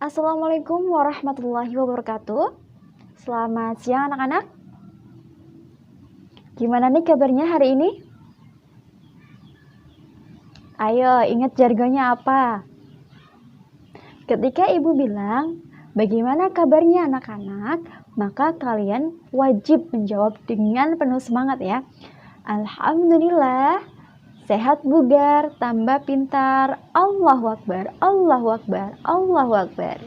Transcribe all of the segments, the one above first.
Assalamualaikum warahmatullahi wabarakatuh. Selamat siang anak-anak. Gimana nih kabarnya hari ini? Ayo, ingat jargonnya apa? Ketika ibu bilang, bagaimana kabarnya anak-anak? Maka kalian wajib menjawab dengan penuh semangat ya. Alhamdulillah, sehat bugar, tambah pintar. Allahu Akbar, Allahu Akbar, Allahu Akbar.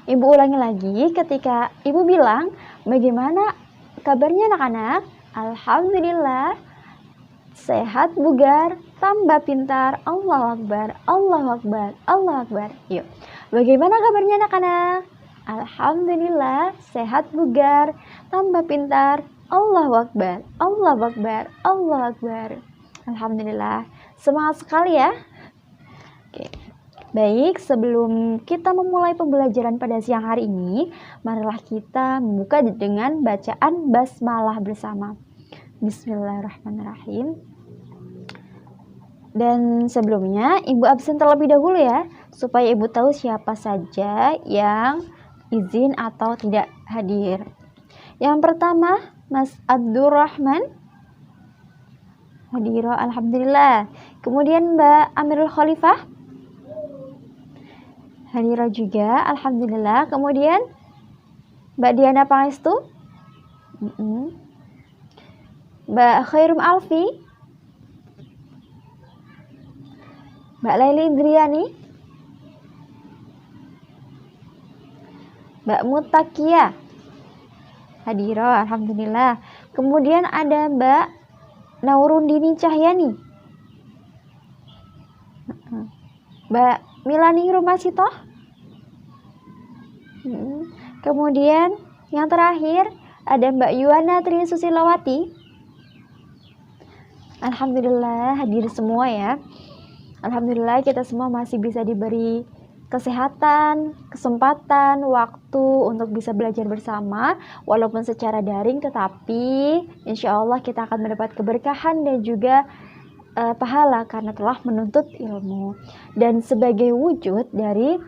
Ibu ulangi lagi ketika ibu bilang, bagaimana kabarnya anak-anak? Alhamdulillah, sehat bugar, tambah pintar. Allahu Akbar, Allahu Akbar, Allahu Akbar. Yuk, bagaimana kabarnya anak-anak? Alhamdulillah, sehat bugar, tambah pintar. Allahu Akbar, Allahu Akbar, Allahu Akbar. Alhamdulillah, semangat sekali ya. Oke. Baik, sebelum kita memulai pembelajaran pada siang hari ini, marilah kita membuka dengan bacaan basmalah bersama. Bismillahirrahmanirrahim. Dan sebelumnya, ibu absen terlebih dahulu ya, supaya ibu tahu siapa saja yang izin atau tidak hadir. Yang pertama, Mas Abdurrahman. Hadir, alhamdulillah. Kemudian Mbak Amirul Khalifah. Hadir juga, alhamdulillah. Kemudian Mbak Diana Pangestu. Mbak Khairum Alfi. Mbak Laili Indriani. Mbak Mutakia. Hadir, alhamdulillah. Kemudian ada Mbak Naurundini Cahyani. Mbak Milani Rumasito. Kemudian yang terakhir ada Mbak Yuwana Tri Susilawati. Alhamdulillah hadir semua ya. Alhamdulillah kita semua masih bisa diberi kesehatan, kesempatan, waktu untuk bisa belajar bersama walaupun secara daring, tetapi insya Allah kita akan mendapat keberkahan dan juga pahala karena telah menuntut ilmu. Dan sebagai wujud dari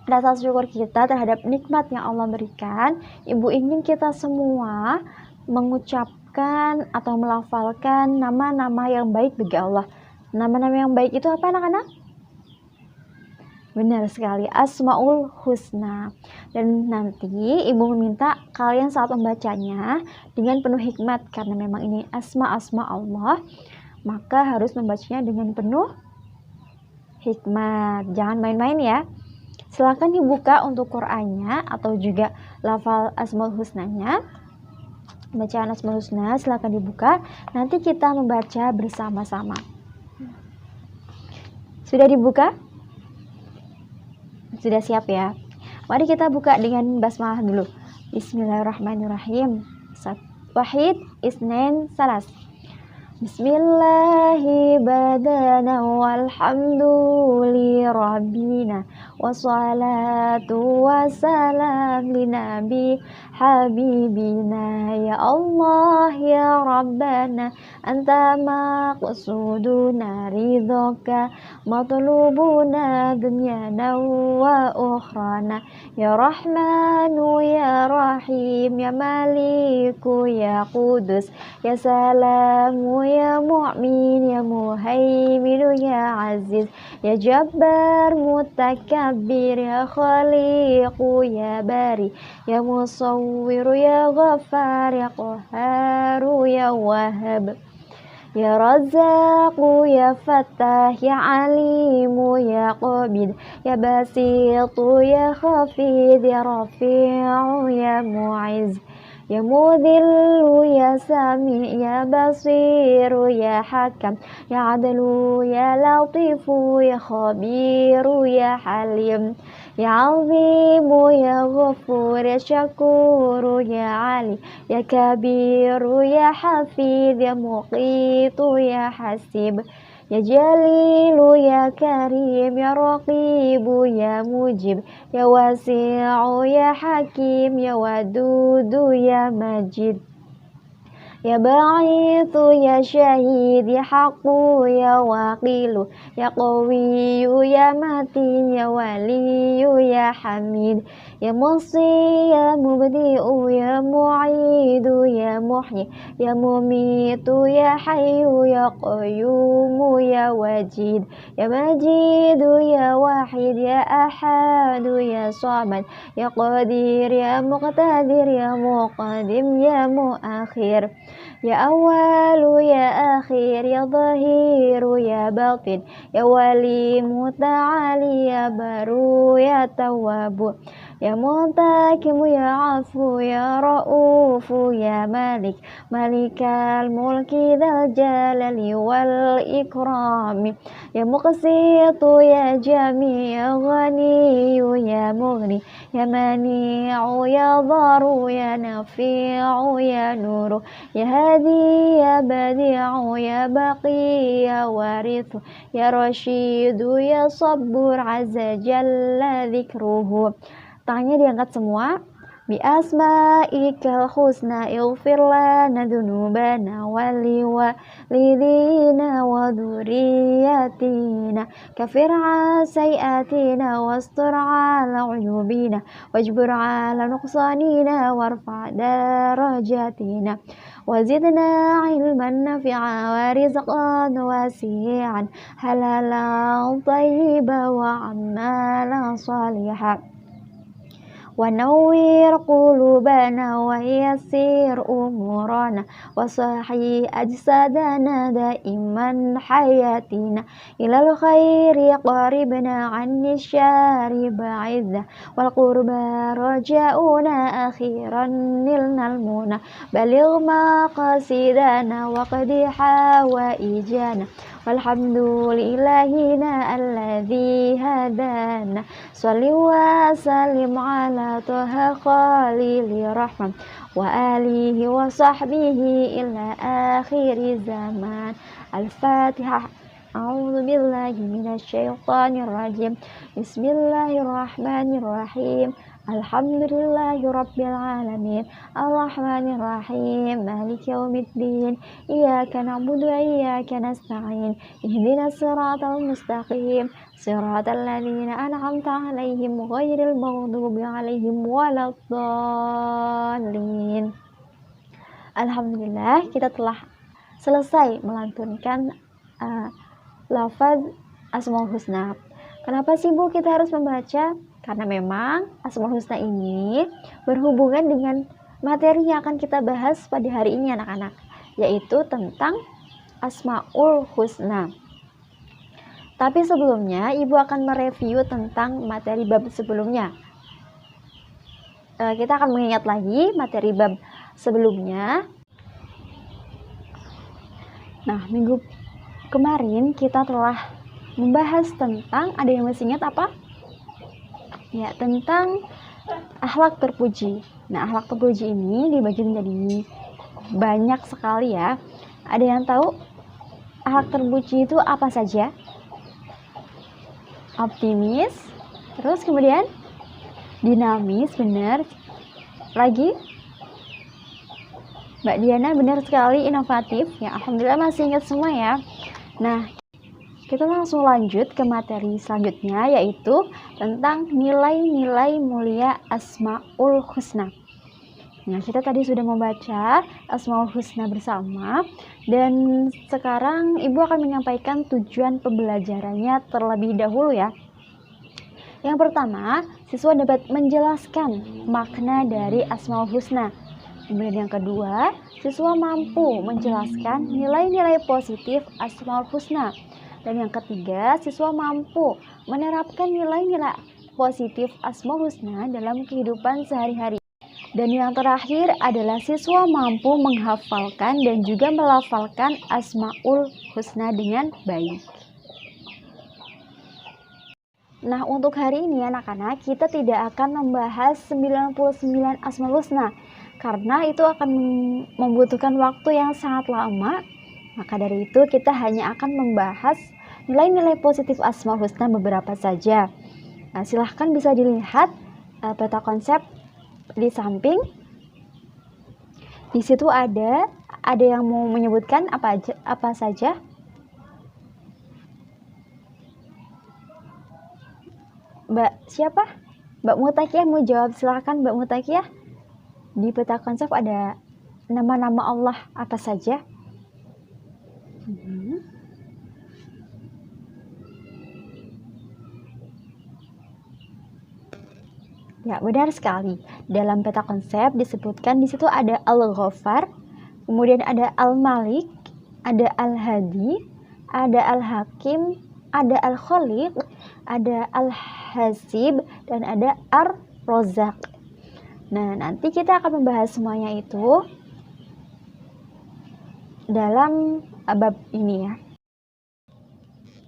rasa syukur kita terhadap nikmat yang Allah berikan, ibu ingin kita semua mengucapkan atau melafalkan nama-nama yang baik bagi Allah. Nama-nama yang baik itu apa anak-anak? Benar sekali, Asmaul Husna. Dan nanti ibu meminta kalian saat membacanya dengan penuh hikmat, karena memang ini asma-asma Allah, maka harus membacanya dengan penuh hikmat. Jangan main-main ya. Silakan dibuka untuk Qur'annya atau juga lafal Asmaul Husnanya. Bacaan Asmaul Husna silakan dibuka. Nanti kita membaca bersama-sama. Sudah dibuka? Sudah siap ya? Mari kita buka dengan basmalah dulu. Bismillahirrahmanirrahim. Wahid, isnain, salas. Bismillahi badana walhamdu li rabbina wassalatu wassalam li nabi habibina ya Allah ya Rabbana anta maqsuduna ridhoka matlubuna dunyana wa ukhrana ya Rahmanu ya Rahim ya Maliku ya Qudus ya Salamu ya Mu'min ya Muhaimin ya Aziz ya Jabbar Mutakabbir ya Khaliqu ya Bari ya Musawwir ya Ghaffar ya Qahharu ya Wahhab ya Razzaqu ya Fattah ya Alimu ya Qabid ya Basitu ya Khafid ya Rafi'u ya Mu'izz ya Mudhillu ya Sami ya Basiru ya Hakam ya Adlu ya Latifu ya Khabiru ya Halim ya Azimu ya Ghafur ya Syakuru ya Ali ya Kabiru ya Hafid ya Muqitu ya Hasib ya Jalilu ya Karim ya Raqibu ya Mujib ya Wasi'u ya Hakim ya Wadudu ya Majid Ya Ba'ithu ya Syahid ya Haqqu ya Waqilu ya Qawiyu ya Matin ya Waliyu ya Hamid ya Musi ya Mubdi'u ya Mu'idu ya Muhyi ya Mumitu ya Hayyu ya Qayyumu ya Wajid ya Majidu ya Wahid ya Ahadu ya Samad ya Qadir ya Muqtadir ya Muqaddim ya Muakhir ya Awalu ya Akhir ya Zahiru ya Batin ya Wali Muta'ali ya Baru ya Tawwabu ya Muntakimu ya Afu ya Ra'ufu ya Malik Malikal Mulki Dzal Jalali wal Ikrami ya Muqsitu ya Jami ya Ghaniyu ya Mughni ya Mani'u ya Dharu ya Nafi'u ya Nuru ya Hadi ya Badi'u ya Baqi ya Warithu ya Rashidu ya Sabbur Azza Jalla Dzikruhu. Tangannya diangkat semua. Bi asma'ikal husna ighfir lana dzunubana waliwalidina wa dzurriyyatina kafir sayiatina wastur ala uyubina wajbur ala nuqsanina warfa darajatina wazidna ilman nafi'a wa rizqan wasi'an halalan tayyiban wa amalan salihan wa nawwir qulubana wa yassir umurana wa sahih ajsadana daiman hayatina ilal khairi qaribna anni syari ba'idna wal qurba raja'una akhiran nilnal muna baligh maqasidana wa qadi hawaijana walhamdulillahina alladzi hadana sholli wa sallim ala toha khalili rahman wa alihi wa sahbihi ila akhiri zaman. Al-Fatihah. A'udzu billahi minasyaitonir rajim. Bismillahirrahmanirrahim. Alhamdulillahi rabbil alamin arrahmanir rahim maliki yaumiddin iyyaka na'budu wa iyyaka nasta'in ihdinas siratal mustaqim siratal ladzina an'amta 'alaihim ghairil maghdubi 'alaihim waladdallin. Alhamdulillah, kita telah selesai melantunkan lafaz Asmaul Husna. Kenapa sih Bu kita harus membaca? Karena memang Asmaul Husna ini berhubungan dengan materi yang akan kita bahas pada hari ini anak-anak, yaitu tentang Asmaul Husna. Tapi sebelumnya Ibu akan mereview tentang materi bab sebelumnya. Kita akan mengingat lagi materi bab sebelumnya. Nah, minggu kemarin kita telah membahas tentang, ada yang masih ingat apa? Ya, tentang akhlak terpuji. Nah, akhlak terpuji ini dibagi menjadi banyak sekali ya. Ada yang tahu akhlak terpuji itu apa saja? Optimis, terus kemudian dinamis, benar. Lagi? Mbak Diana, benar sekali, inovatif. Ya, alhamdulillah masih ingat semua ya. Nah, kita langsung lanjut ke materi selanjutnya, yaitu tentang nilai-nilai mulia Asmaul Husna. Nah, kita tadi sudah membaca Asmaul Husna bersama, dan sekarang Ibu akan menyampaikan tujuan pembelajarannya terlebih dahulu ya. Yang pertama, siswa dapat menjelaskan makna dari Asmaul Husna. Kemudian yang kedua, siswa mampu menjelaskan nilai-nilai positif Asmaul Husna. Dan yang ketiga, siswa mampu menerapkan nilai-nilai positif Asmaul Husna dalam kehidupan sehari-hari. Dan yang terakhir adalah siswa mampu menghafalkan dan juga melafalkan Asmaul Husna dengan baik. Nah, untuk hari ini anak-anak, kita tidak akan membahas 99 Asmaul Husna, karena itu akan membutuhkan waktu yang sangat lama. Maka dari itu kita hanya akan membahas nilai-nilai positif Asmaul Husna beberapa saja. Nah, silahkan bisa dilihat peta konsep di samping. Di situ ada Ada yang mau menyebutkan apa saja? Mbak siapa? Mbak Mutakiyah mau jawab, silahkan Mbak Mutakiyah. Di peta konsep ada nama-nama Allah apa saja? Ya, benar sekali. Dalam peta konsep disebutkan di situ ada Al-Ghaffar, kemudian ada Al-Malik, ada Al-Hadi, ada Al-Hakim, ada Al-Khaliq, ada Al-Hasib, dan ada Ar-Razzaq. Nah, nanti kita akan membahas semuanya itu dalam bab ini ya.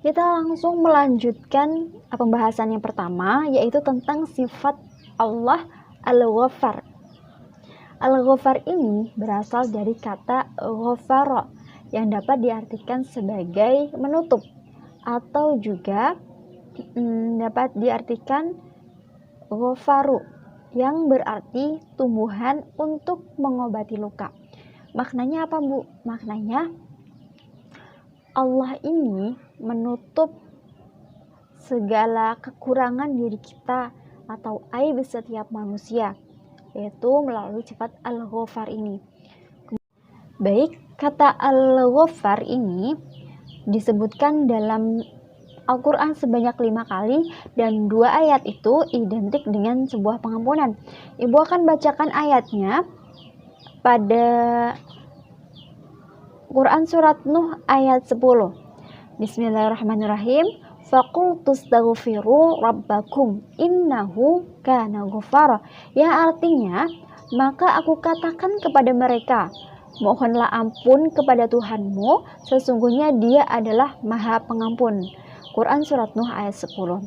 Kita langsung melanjutkan pembahasan yang pertama, yaitu tentang sifat Allah Al-Ghaffar. Al-Ghaffar ini berasal dari kata ghafara yang dapat diartikan sebagai menutup atau juga dapat diartikan ghafaru yang berarti tumbuhan untuk mengobati luka. Maknanya apa, Bu? Maknanya Allah ini menutup segala kekurangan diri kita atau aib setiap manusia, yaitu melalui sifat Al-Ghaffar ini. Baik, kata Al-Ghaffar ini disebutkan dalam Al-Quran sebanyak 5 kali, dan 2 ayat itu identik dengan sebuah pengampunan. Ibu akan bacakan ayatnya pada Quran surat Nuh ayat 10. Bismillahirrahmanirrahim. Faqultustaghfiru rabbakum innahu kana ghaffara. Yang artinya, maka aku katakan kepada mereka, mohonlah ampun kepada Tuhanmu, sesungguhnya Dia adalah Maha Pengampun. Quran surat Nuh ayat 10.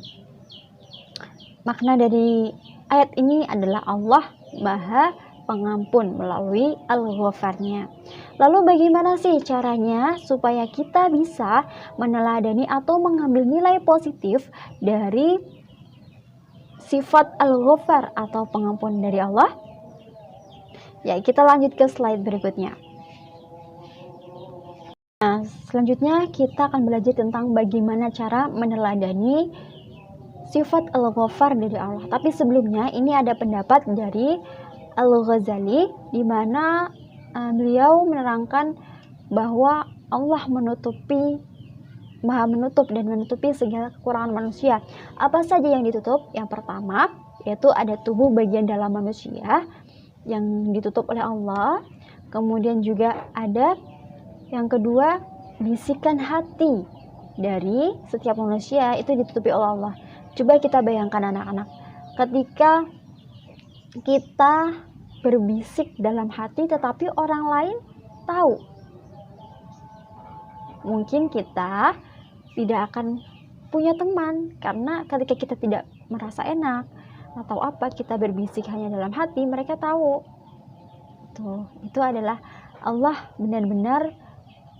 Makna dari ayat ini adalah Allah Maha Pengampun melalui Al-Ghaffarnya. Lalu bagaimana sih caranya supaya kita bisa meneladani atau mengambil nilai positif dari sifat Al-Ghaffar atau pengampun dari Allah? Ya, kita lanjut ke slide berikutnya. Nah, selanjutnya kita akan belajar tentang bagaimana cara meneladani sifat Al-Ghaffar dari Allah. Tapi sebelumnya ini ada pendapat dari Al-Ghazali di mana beliau menerangkan bahwa Allah Maha menutup dan menutupi segala kekurangan manusia. Apa saja yang ditutup? Yang pertama, yaitu ada tubuh bagian dalam manusia yang ditutup oleh Allah. Kemudian juga ada yang kedua, bisikan hati dari setiap manusia itu ditutupi oleh Allah. Coba kita bayangkan anak-anak, ketika kita berbisik dalam hati tetapi orang lain tahu, mungkin kita tidak akan punya teman, karena ketika kita tidak merasa enak atau apa, kita berbisik hanya dalam hati, mereka tahu. Itu adalah Allah benar-benar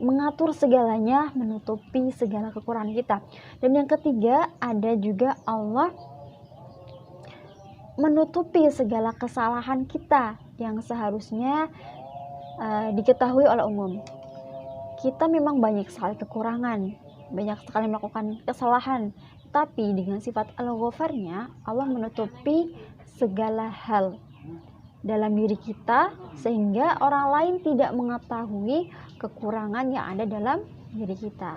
mengatur segalanya, menutupi segala kekurangan kita. Dan yang ketiga, ada juga Allah menutupi segala kesalahan kita yang seharusnya diketahui oleh umum. Kita memang banyak sekali kekurangan, banyak sekali melakukan kesalahan, tapi dengan sifat Al-Ghaffarnya, Allah menutupi segala hal dalam diri kita sehingga orang lain tidak mengetahui kekurangan yang ada dalam diri kita.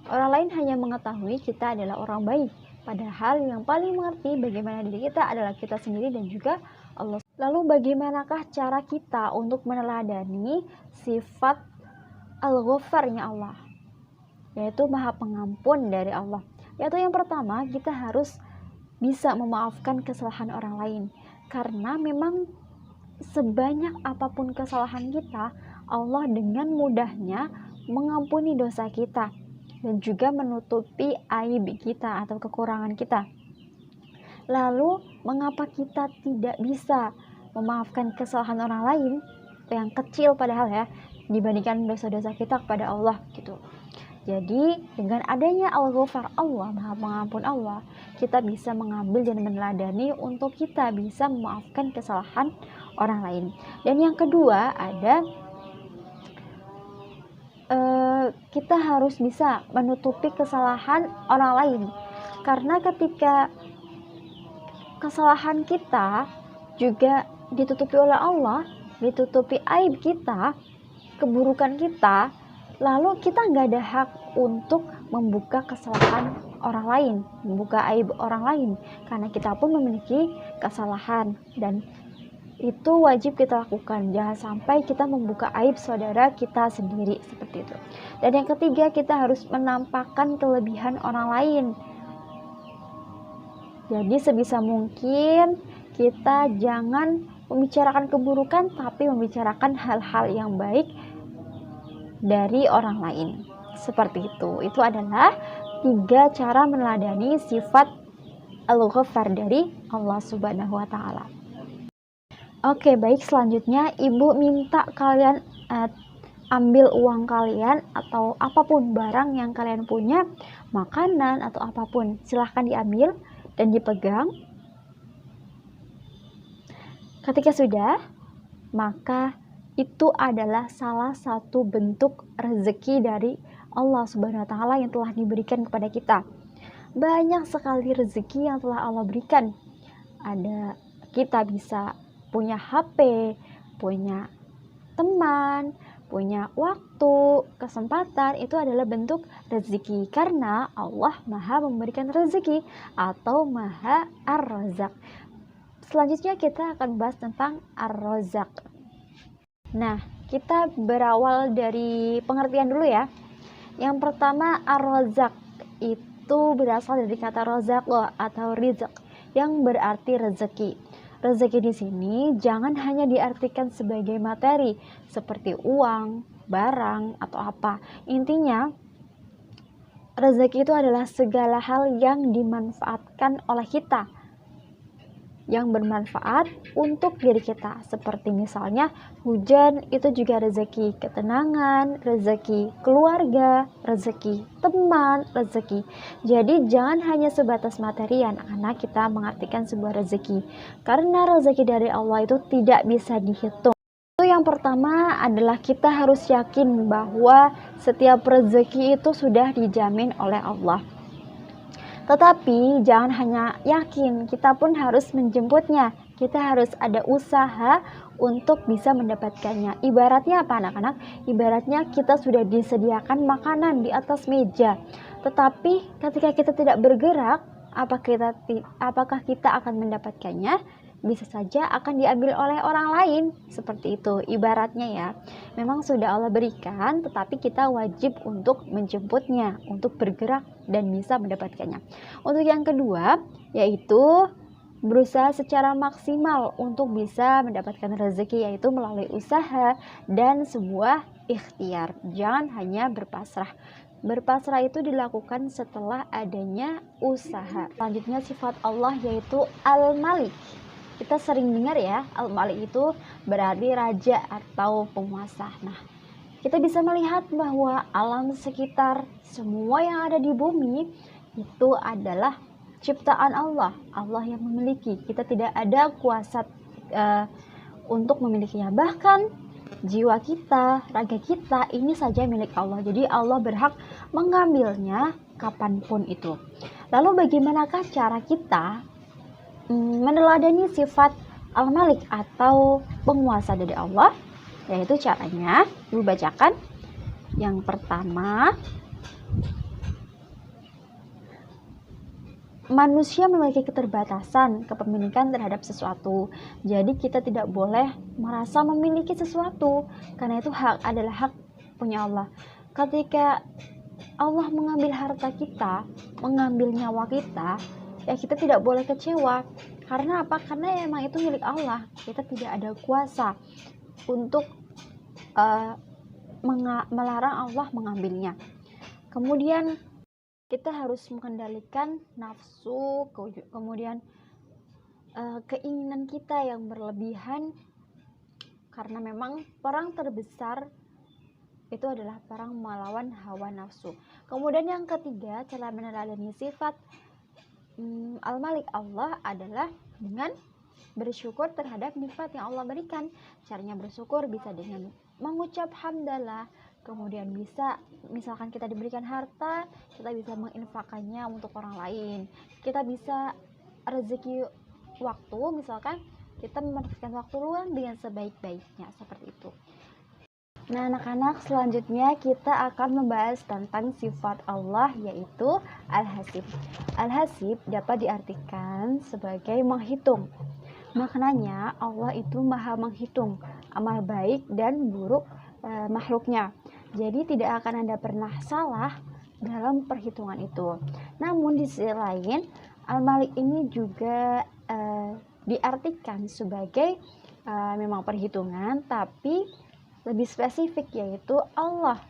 Orang lain hanya mengetahui kita adalah orang baik, padahal yang paling mengerti bagaimana diri kita adalah kita sendiri dan juga Allah. Lalu bagaimanakah cara kita untuk meneladani sifat Al-Ghaffarnya Allah, yaitu Maha Pengampun dari Allah? Yaitu yang pertama, kita harus bisa memaafkan kesalahan orang lain, karena memang sebanyak apapun kesalahan kita, Allah dengan mudahnya mengampuni dosa kita dan juga menutupi aib kita atau kekurangan kita. Lalu mengapa kita tidak bisa memaafkan kesalahan orang lain yang kecil padahal ya, dibandingkan dosa-dosa kita kepada Allah gitu. Jadi dengan adanya Al-Ghaffar Allah, Maha Pengampun Allah, kita bisa mengambil dan meneladani untuk kita bisa memaafkan kesalahan orang lain. Dan yang kedua, ada kita harus bisa menutupi kesalahan orang lain, karena ketika kesalahan kita juga ditutupi oleh Allah, ditutupi aib kita, keburukan kita, lalu kita nggak ada hak untuk membuka kesalahan orang lain, membuka aib orang lain, karena kita pun memiliki kesalahan, dan itu wajib kita lakukan. Jangan sampai kita membuka aib saudara kita sendiri, seperti itu. Dan yang ketiga, kita harus menampakkan kelebihan orang lain. Jadi sebisa mungkin kita jangan membicarakan keburukan, tapi membicarakan hal-hal yang baik dari orang lain, seperti itu. Itu adalah 3 cara meneladani sifat Al-Ghaffar dari Allah Subhanahu wa Ta'ala. Oke, baik, selanjutnya ibu minta kalian ambil uang kalian atau apapun barang yang kalian punya, makanan atau apapun, silahkan diambil dan dipegang. Ketika sudah, maka itu adalah salah satu bentuk rezeki dari Allah Subhanahu wa Ta'ala yang telah diberikan kepada kita. Banyak sekali rezeki yang telah Allah berikan. Ada, kita bisa punya HP, punya teman, punya waktu, kesempatan, itu adalah bentuk rezeki, karena Allah Maha memberikan rezeki atau Maha Ar-Razzaq. Selanjutnya kita akan bahas tentang Ar-Razzaq. Nah, kita berawal dari pengertian dulu ya. Yang pertama, Ar-Razzaq itu berasal dari kata razaqah atau rizq yang berarti rezeki. Rezeki di sini jangan hanya diartikan sebagai materi seperti uang, barang, atau apa. Intinya, rezeki itu adalah segala hal yang dimanfaatkan oleh kita, yang bermanfaat untuk diri kita. Seperti misalnya hujan, itu juga rezeki ketenangan, rezeki keluarga, rezeki teman, rezeki. Jadi jangan hanya sebatas materi ya anak-anak kita mengartikan sebuah rezeki, karena rezeki dari Allah itu tidak bisa dihitung. Itu yang pertama adalah kita harus yakin bahwa setiap rezeki itu sudah dijamin oleh Allah. Tetapi jangan hanya yakin, kita pun harus menjemputnya. Kita harus ada usaha untuk bisa mendapatkannya. Ibaratnya apa anak-anak? Ibaratnya kita sudah disediakan makanan di atas meja. Tetapi ketika kita tidak bergerak, apakah kita akan mendapatkannya? Bisa saja akan diambil oleh orang lain, seperti itu ibaratnya ya. Memang sudah Allah berikan, tetapi kita wajib untuk menjemputnya, untuk bergerak dan bisa mendapatkannya. Untuk yang kedua, yaitu berusaha secara maksimal untuk bisa mendapatkan rezeki, yaitu melalui usaha dan sebuah ikhtiar. Jangan hanya berpasrah. Berpasrah itu dilakukan setelah adanya usaha. Selanjutnya sifat Allah yaitu Al-Malik. Kita sering dengar ya, Al-Malik itu berarti raja atau penguasa. Nah, kita bisa melihat bahwa alam sekitar, semua yang ada di bumi itu adalah ciptaan Allah. Allah yang memiliki. Kita tidak ada kuasa untuk memilikinya. Bahkan jiwa kita, raga kita, ini saja milik Allah. Jadi Allah berhak mengambilnya kapanpun itu. Lalu bagaimanakah cara kita meneladani sifat Al-Malik atau penguasa dari Allah? Yaitu caranya, Ibu bacakan. Yang pertama, manusia memiliki keterbatasan kepemilikan terhadap sesuatu. Jadi kita tidak boleh merasa memiliki sesuatu, karena itu adalah hak punya Allah. Ketika Allah mengambil harta kita, mengambil nyawa kita, ya kita tidak boleh kecewa. Karena apa? Karena emang itu milik Allah. Kita tidak ada kuasa untuk melarang Allah mengambilnya. Kemudian kita harus mengendalikan nafsu, kemudian keinginan kita yang berlebihan, karena memang perang terbesar itu adalah perang melawan hawa nafsu. Kemudian yang ketiga, cara meneladani sifat Al-Malik Allah adalah dengan bersyukur terhadap nikmat yang Allah berikan. Caranya bersyukur bisa dengan mengucap hamdalah, Kemudian bisa, misalkan kita diberikan harta, kita bisa menginfakkannya untuk orang lain. Kita bisa rezeki waktu, misalkan kita memanfaatkan waktu luang dengan sebaik-baiknya, seperti itu. Nah, anak-anak, selanjutnya kita akan membahas tentang sifat Allah, yaitu Al-Hasib. Al-Hasib dapat diartikan sebagai menghitung. Maknanya Allah itu maha menghitung amal baik dan buruk makhluknya. Jadi tidak akan ada pernah salah dalam perhitungan itu. Namun di sisi lain, Al-Malik ini juga diartikan sebagai memang perhitungan, tapi lebih spesifik, yaitu Allah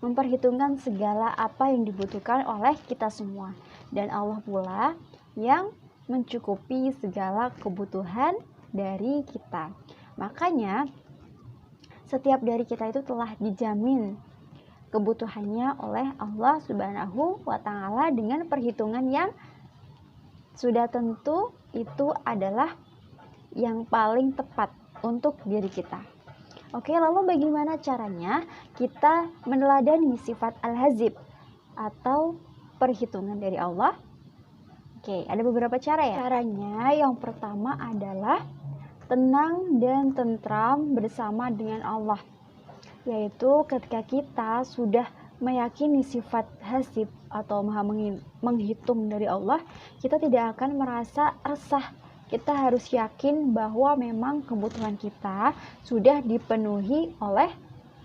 memperhitungkan segala apa yang dibutuhkan oleh kita semua. Dan Allah pula yang mencukupi segala kebutuhan dari kita. Makanya setiap dari kita itu telah dijamin kebutuhannya oleh Allah Subhanahu wa Ta'ala dengan perhitungan yang sudah tentu itu adalah yang paling tepat untuk diri kita. Oke, lalu bagaimana caranya kita meneladani sifat Al-Hazib atau perhitungan dari Allah? Oke, ada beberapa cara ya. Caranya yang pertama adalah tenang dan tentram bersama dengan Allah, yaitu ketika kita sudah meyakini sifat hasib atau maha menghitung dari Allah, kita tidak akan merasa resah. Kita harus yakin bahwa memang kebutuhan kita sudah dipenuhi oleh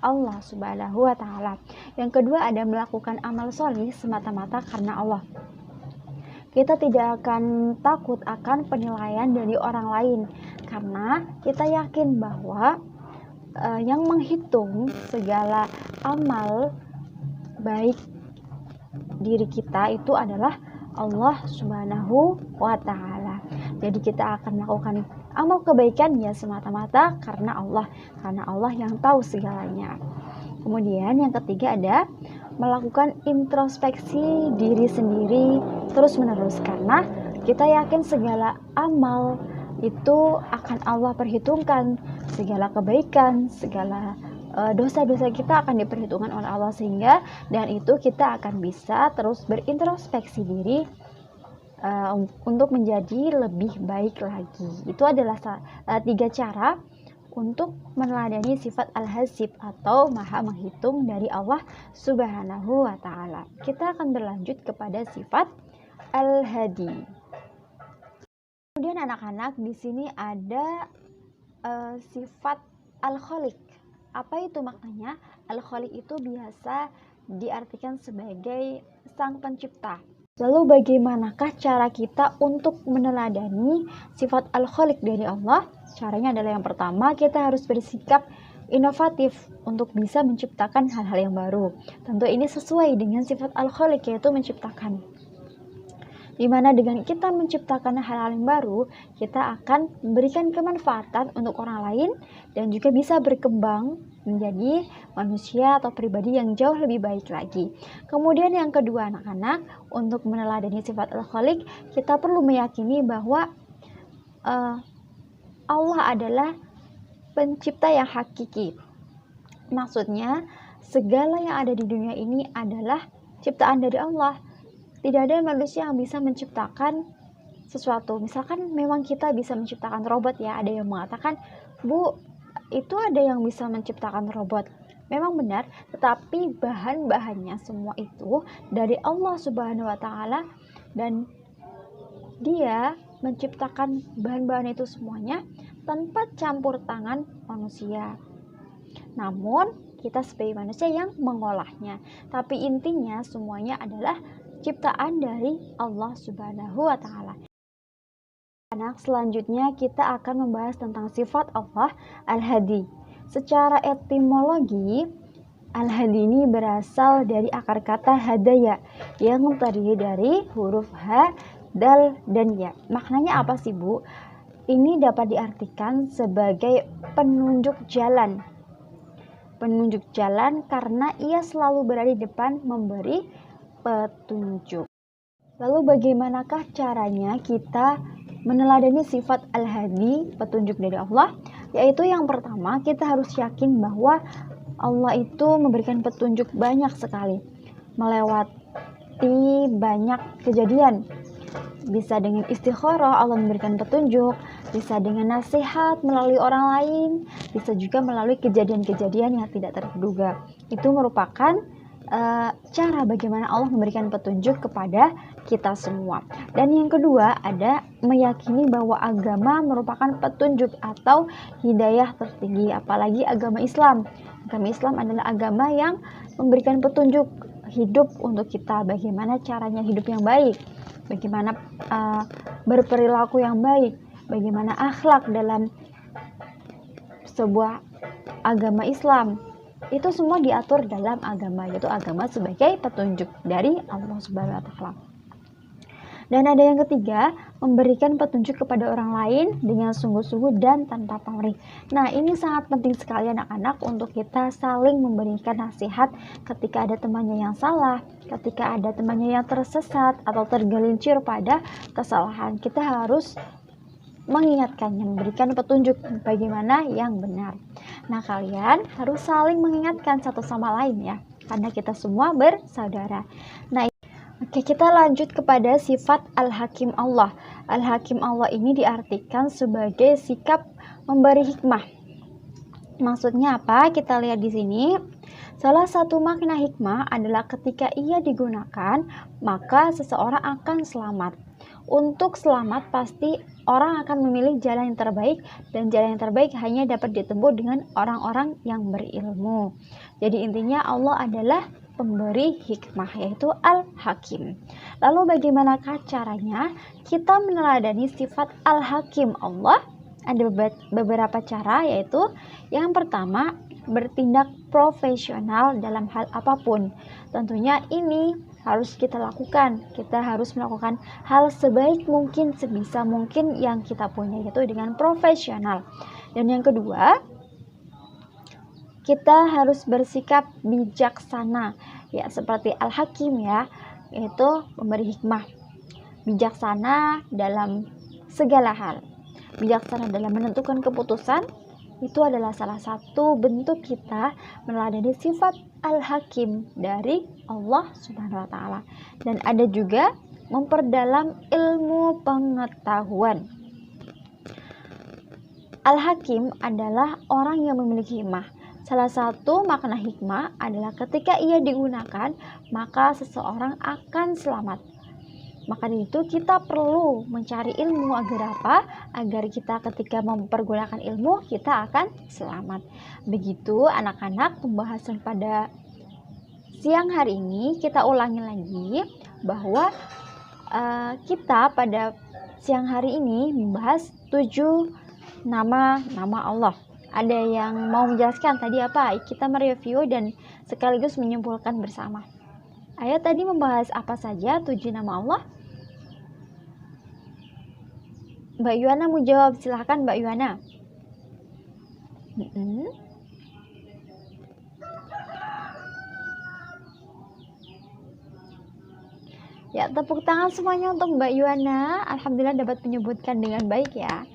Allah Subhanahu wa Ta'ala. Yang kedua ada melakukan amal soleh semata-mata karena Allah. Kita tidak akan takut akan penilaian dari orang lain, karena kita yakin bahwa yang menghitung segala amal baik diri kita itu adalah Allah Subhanahu wa Ta'ala. Jadi kita akan melakukan amal kebaikan ya semata-mata karena Allah yang tahu segalanya. Kemudian yang ketiga ada melakukan introspeksi diri sendiri terus-menerus, karena kita yakin segala amal itu akan Allah perhitungkan, segala kebaikan, segala dosa-dosa kita akan diperhitungkan oleh Allah, sehingga dan itu kita akan bisa terus berintrospeksi diri untuk menjadi lebih baik lagi. Itu adalah 3 cara untuk meneladani sifat Al-Hasib atau maha menghitung dari Allah Subhanahu wa Ta'ala. Kita akan berlanjut kepada sifat Al-Hadi. Kemudian anak-anak, di sini ada sifat Al-Khaliq. Apa itu maknanya? Al-Khaliq itu biasa diartikan sebagai sang pencipta. Lalu bagaimanakah cara kita untuk meneladani sifat Al-Khaliq dari Allah? Caranya adalah yang pertama, kita harus bersikap inovatif untuk bisa menciptakan hal-hal yang baru. Tentu ini sesuai dengan sifat Al-Khaliq, yaitu menciptakan. Dimana dengan kita menciptakan hal-hal yang baru, kita akan memberikan kemanfaatan untuk orang lain dan juga bisa berkembang menjadi manusia atau pribadi yang jauh lebih baik lagi. Kemudian yang kedua anak-anak, untuk meneladani sifat Al-Khaliq, kita perlu meyakini bahwa Allah adalah pencipta yang hakiki. Maksudnya, segala yang ada di dunia ini adalah ciptaan dari Allah. Tidak ada manusia yang bisa menciptakan sesuatu. Misalkan memang kita bisa menciptakan robot ya. Ada yang mengatakan, Bu, itu ada yang bisa menciptakan robot. Memang benar, tetapi bahan-bahannya semua itu dari Allah Subhanahu wa Ta'ala, dan Dia menciptakan bahan-bahan itu semuanya tanpa campur tangan manusia. Namun kita sebagai manusia yang mengolahnya. Tapi intinya semuanya adalah ciptaan dari Allah Subhanahu wa Ta'ala. Anak, selanjutnya kita akan membahas tentang sifat Allah Al-Hadi. Secara etimologi, Al-Hadi ini berasal dari akar kata hadaya yang terdiri dari huruf H, Dal, dan Ya. Maknanya apa sih, Bu? Ini dapat diartikan sebagai penunjuk jalan. Penunjuk jalan karena ia selalu berada di depan memberi petunjuk. Lalu bagaimanakah caranya kita meneladani sifat Al-Hadi, petunjuk dari Allah? Yaitu yang pertama, kita harus yakin bahwa Allah itu memberikan petunjuk banyak sekali, melewati banyak kejadian. Bisa dengan istikharah Allah memberikan petunjuk, bisa dengan nasihat melalui orang lain, bisa juga melalui kejadian-kejadian yang tidak terduga. Itu merupakan cara bagaimana Allah memberikan petunjuk kepada kita semua. Dan yang kedua ada meyakini bahwa agama merupakan petunjuk atau hidayah tertinggi, apalagi agama Islam. Agama Islam adalah agama yang memberikan petunjuk hidup untuk kita, bagaimana caranya hidup yang baik, bagaimana berperilaku yang baik, bagaimana akhlak dalam sebuah agama Islam. Itu semua diatur dalam agama, yaitu agama sebagai petunjuk dari Allah Subhanahu wa taala. Dan ada yang ketiga, memberikan petunjuk kepada orang lain dengan sungguh-sungguh dan tanpa pamrih. Nah, ini sangat penting sekali anak-anak untuk kita saling memberikan nasihat ketika ada temannya yang salah, ketika ada temannya yang tersesat atau tergelincir pada kesalahan. Kita harus mengingatkannya, memberikan petunjuk bagaimana yang benar. Nah, kalian harus saling mengingatkan satu sama lain ya, karena kita semua bersaudara. Nah, oke, kita lanjut kepada sifat Al-Hakim Allah. Al-Hakim Allah ini diartikan sebagai sikap memberi hikmah. Maksudnya apa? Kita lihat di sini. Salah satu makna hikmah adalah ketika ia digunakan, maka seseorang akan selamat. Untuk selamat pasti orang akan memilih jalan yang terbaik, dan jalan yang terbaik hanya dapat ditempuh dengan orang-orang yang berilmu. Jadi intinya Allah adalah pemberi hikmah, yaitu Al-Hakim. Lalu bagaimanakah caranya kita meneladani sifat Al-Hakim Allah? Ada beberapa cara, yaitu yang pertama, bertindak profesional dalam hal apapun. Tentunya ini harus kita lakukan. Kita harus melakukan hal sebaik mungkin, sebisa mungkin yang kita punya, yaitu dengan profesional. Dan yang kedua, kita harus bersikap bijaksana, ya seperti Al-Hakim ya, yaitu memberi hikmah. Bijaksana dalam segala hal, bijaksana dalam menentukan keputusan. Itu adalah salah satu bentuk kita meneladani sifat Al-Hakim dari Allah Subhanahu wa taala. Dan ada juga memperdalam ilmu pengetahuan. Al-Hakim adalah orang yang memiliki hikmah. Salah satu makna hikmah adalah ketika ia digunakan, maka seseorang akan selamat. Maka dari itu kita perlu mencari ilmu agar apa? Agar kita ketika mempergunakan ilmu, kita akan selamat. Begitu anak-anak, pembahasan pada siang hari ini kita ulangi lagi bahwa kita pada siang hari ini membahas 7 nama Allah. Ada yang mau menjelaskan tadi apa? Kita mereview dan sekaligus menyimpulkan bersama. Ayo, tadi membahas apa saja 7 nama Allah? Mbak Yuana mau jawab, silahkan Mbak Yuana. Ya, tepuk tangan semuanya untuk Mbak Yuana. Alhamdulillah dapat menyebutkan dengan baik ya.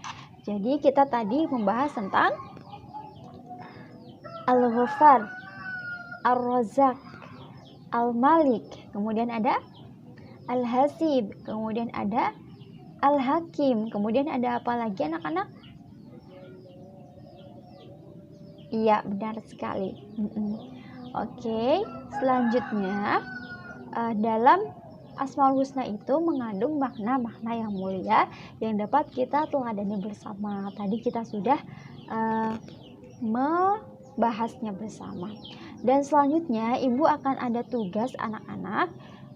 Jadi kita tadi membahas tentang Al-Ghaffar, Ar-Razzaq, Al-Malik, kemudian ada Al-Hasib, kemudian ada Al-Hakim, kemudian ada apa lagi anak-anak? Iya, benar sekali. Oke, selanjutnya dalam Asmaul Husna itu mengandung makna-makna yang mulia yang dapat kita teladani bersama. Tadi kita sudah membahasnya bersama. Dan selanjutnya Ibu akan ada tugas anak-anak,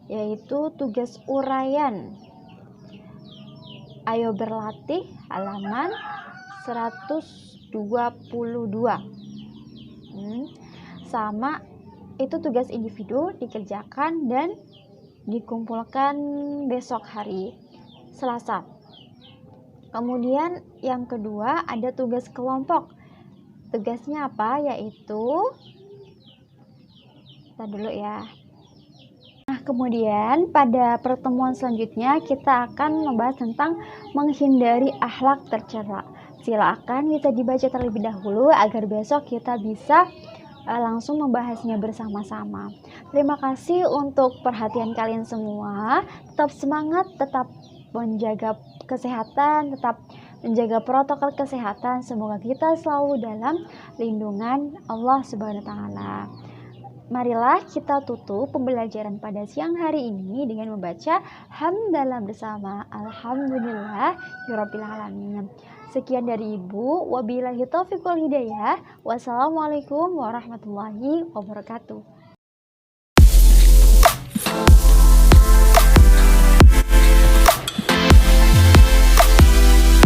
yaitu tugas uraian. Ayo berlatih halaman 122. Sama itu tugas individu dikerjakan dan dikumpulkan besok hari Selasa. Kemudian yang kedua ada tugas kelompok. Tugasnya apa? Yaitu kita dulu ya. Nah, kemudian pada pertemuan selanjutnya kita akan membahas tentang menghindari akhlak tercela. Silakan bisa dibaca terlebih dahulu agar besok kita bisa langsung membahasnya bersama-sama. Terima kasih untuk perhatian kalian semua. Tetap semangat, tetap menjaga kesehatan, tetap menjaga protokol kesehatan. Semoga kita selalu dalam lindungan Allah Subhanahu wa taala. Marilah kita tutup pembelajaran pada siang hari ini dengan membaca hamdalah bersama. Alhamdulillah Rabbil alamin. Sekian dari Ibu. Wabillahi taufiq wal hidayah. Wassalamualaikum warahmatullahi wabarakatuh.